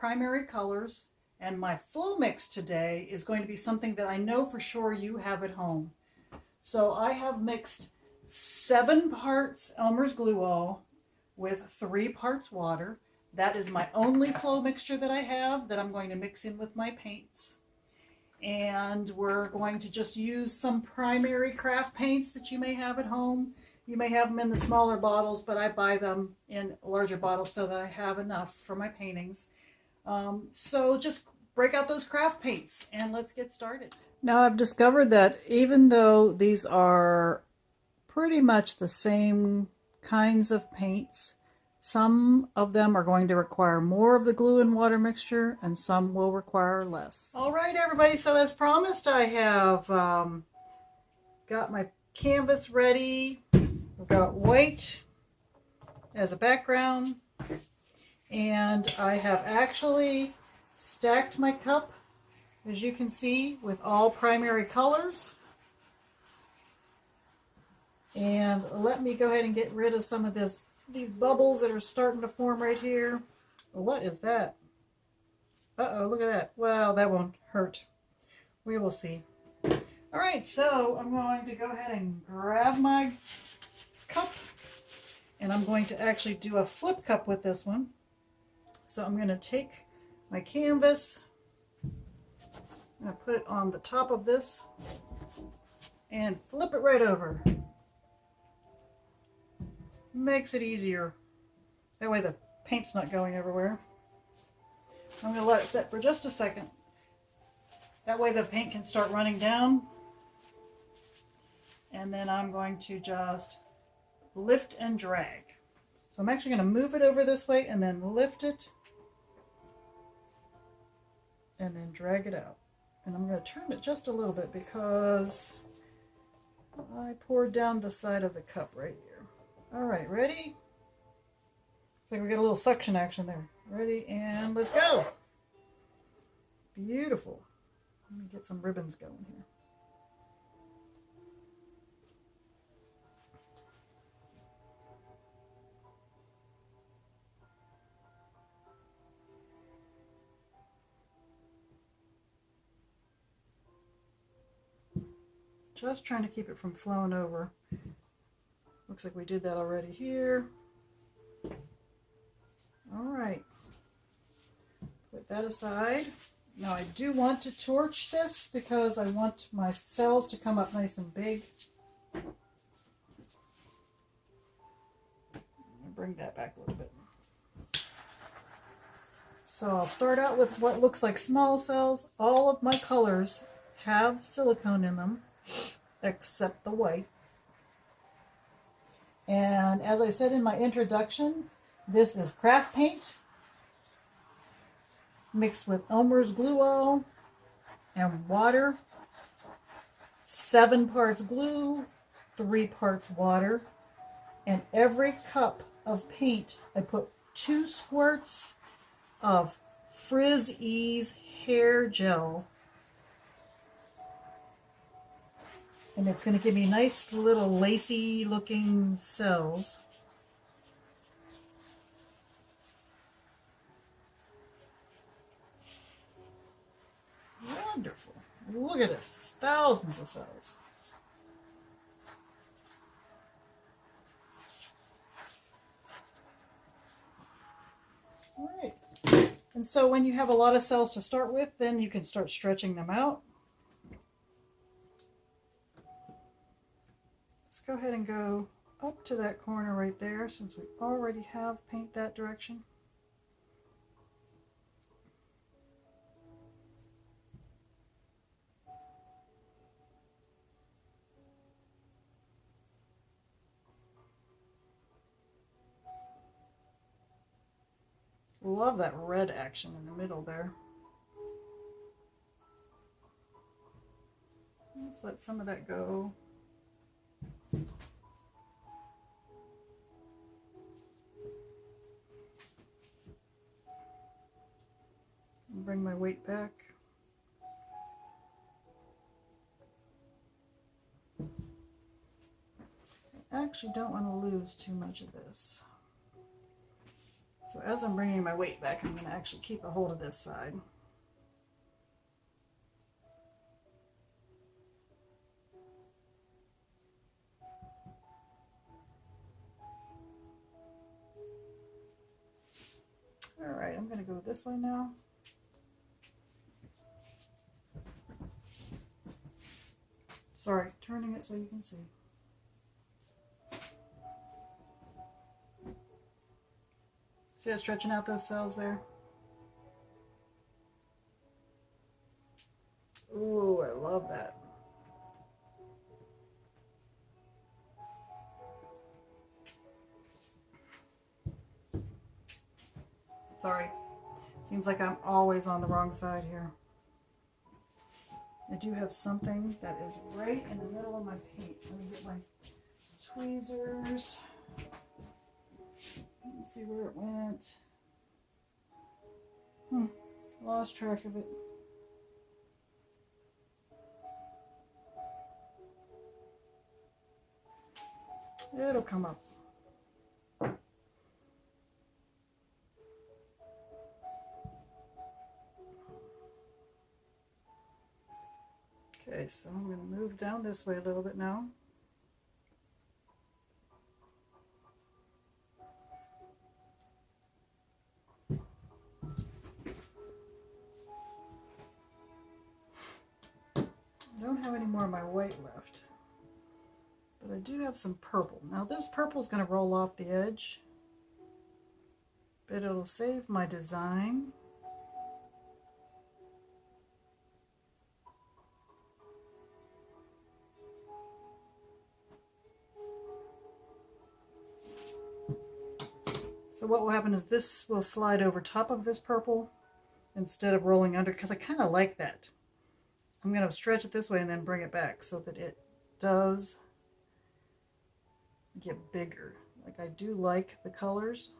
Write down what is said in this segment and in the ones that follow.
primary colors, and my flow mix today is going to be something that I know for sure you have at home. So I have mixed 7 parts Elmer's Glue All with 3 parts water. That is my only flow mixture that I have that I'm going to mix in with my paints. And we're going to just use some primary craft paints that you may have at home. You may have them in the smaller bottles, but I buy them in larger bottles so that I have enough for my paintings. So just break out those craft paints and let's get started. Now I've discovered that even though these are pretty much the same kinds of paints, some of them are going to require more of the glue and water mixture and some will require less. All right, everybody, so as promised, I have got my canvas ready. I've got white as a background, and I have actually stacked my cup, as you can see, with all primary colors. And let me go ahead and get rid of some of these bubbles that are starting to form right here. What is that? Uh-oh, look at that. Well, that won't hurt. We will see. All right, so I'm going to go ahead and grab my cup, and I'm going to actually do a flip cup with this one. So I'm going to take my canvas, I'm going to put it on the top of this and flip it right over. Makes it easier. That way the paint's not going everywhere. I'm going to let it set for just a second. That way the paint can start running down. And then I'm going to just lift and drag. So I'm actually going to move it over this way and then lift it. And then drag it out. And I'm going to turn it just a little bit because I poured down the side of the cup right here. All right, ready? Looks like we get a little suction action there. Ready, and let's go. Beautiful. Let me get some ribbons going here. Just trying to keep it from flowing over. Looks like we did that already here. All right. Put that aside. Now I do want to torch this because I want my cells to come up nice and big. Bring that back a little bit. So I'll start out with what looks like small cells. All of my colors have silicone in them, except the white. And as I said in my introduction, this is craft paint mixed with Elmer's Glue All and water. 7 parts glue, 3 parts water. And every cup of paint, I put 2 squirts of Frizz Ease hair gel. And it's going to give me nice little lacy looking cells. Wonderful. Look at this. Thousands of cells. All right. And so when you have a lot of cells to start with, then you can start stretching them out. Let's go ahead and go up to that corner right there since we already have paint that direction. Love that red action in the middle there. Let's let some of that go. Bring my weight back. I actually don't want to lose too much of this. So as I'm bringing my weight back, I'm going to actually keep a hold of this side. All right, I'm going to go this way now. Sorry, turning it so you can see. See it stretching out those cells there? Ooh, I love that. Sorry, seems like I'm always on the wrong side here. I do have something that is right in the middle of my paint. Let me get my tweezers. Let's see where it went. Lost track of it. It'll come up. Okay, so I'm going to move down this way a little bit now. I don't have any more of my white left, but I do have some purple. Now this purple is going to roll off the edge, but it'll save my design. So what will happen is this will slide over top of this purple instead of rolling under, because I kind of like that. I'm going to stretch it this way and then bring it back so that it does get bigger. Like, I do like the colors,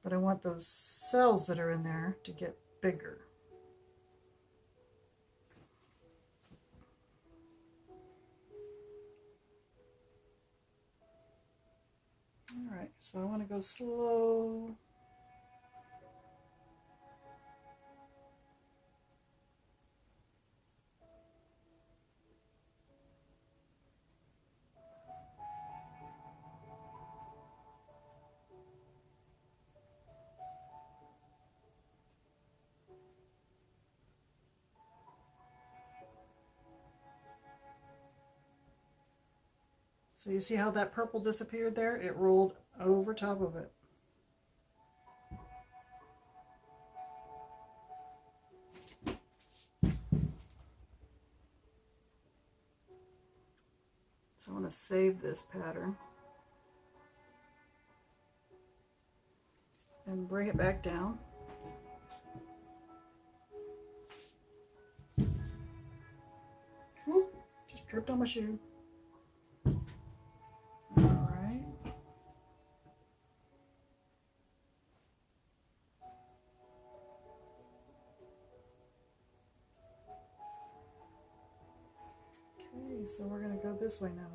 but I want those cells that are in there to get bigger. All right, so I want to go slow. So you see how that purple disappeared there? It rolled over top of it. So I want to save this pattern and bring it back down. Whoop, just tripped on my shoe. So we're going to go this way now.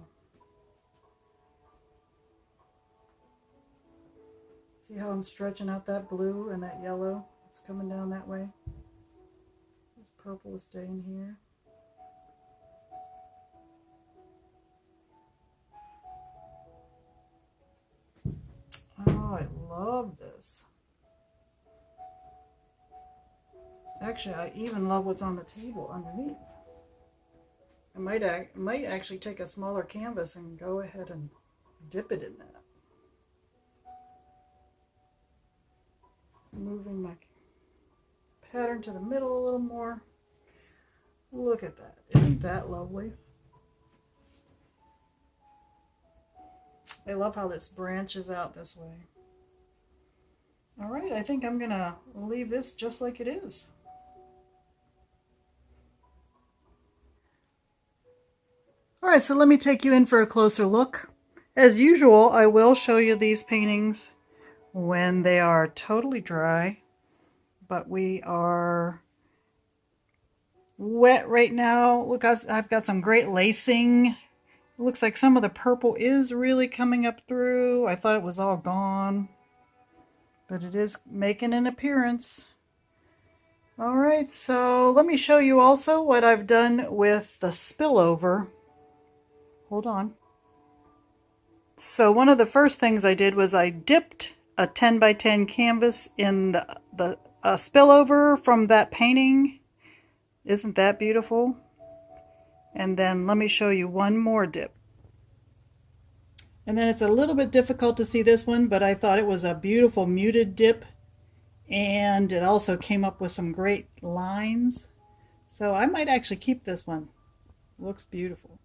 See how I'm stretching out that blue and that yellow? It's coming down that way. This purple is staying here. Oh, I love this. Actually, I even love what's on the table underneath. I might actually take a smaller canvas and go ahead and dip it in that. Moving my pattern to the middle a little more. Look at that. Isn't that lovely? I love how this branches out this way. All right, I think I'm gonna leave this just like it is. All right, so let me take you in for a closer look. As usual, I will show you these paintings when they are totally dry, but we are wet right now. Look, I've got some great lacing. It looks like some of the purple is really coming up through. I thought it was all gone. but it is making an appearance. All right, so let me show you also what I've done with the spillover. Hold on. So one of the first things I did was I dipped a 10 by 10 canvas in the spillover from that painting. Isn't that beautiful? And then let me show you one more dip. And then it's a little bit difficult to see this one, but I thought it was a beautiful muted dip. And it also came up with some great lines. So I might actually keep this one. It looks beautiful.